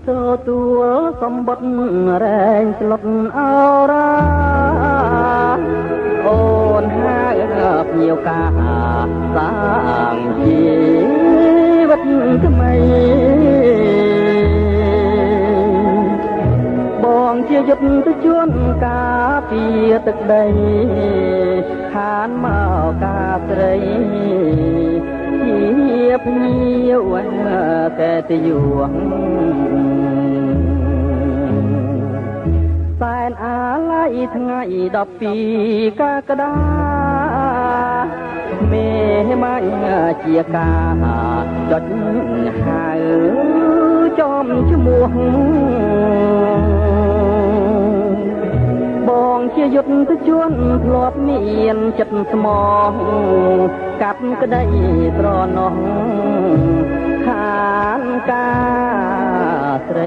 ទទួលសម្បត្តិរែងស្លុតអរ៉ាអូនហើយភ្ញៀវការសាងជីវិតថ្មីបងជាយុទ្ធទៅជួនការពីទឹកដីខានមកការស្រីជាភ្ញៀវកែតយួងសែនអាឡ័យថ្ងៃ12កក្កដាមេម៉ាញ់ជាការចុចហៅចំឈ្មោះបងជាយុទ្ធទៅជួនធ្លាប់មានចិត្តស្មោះកាត់ក្តីត្រណោះខានការ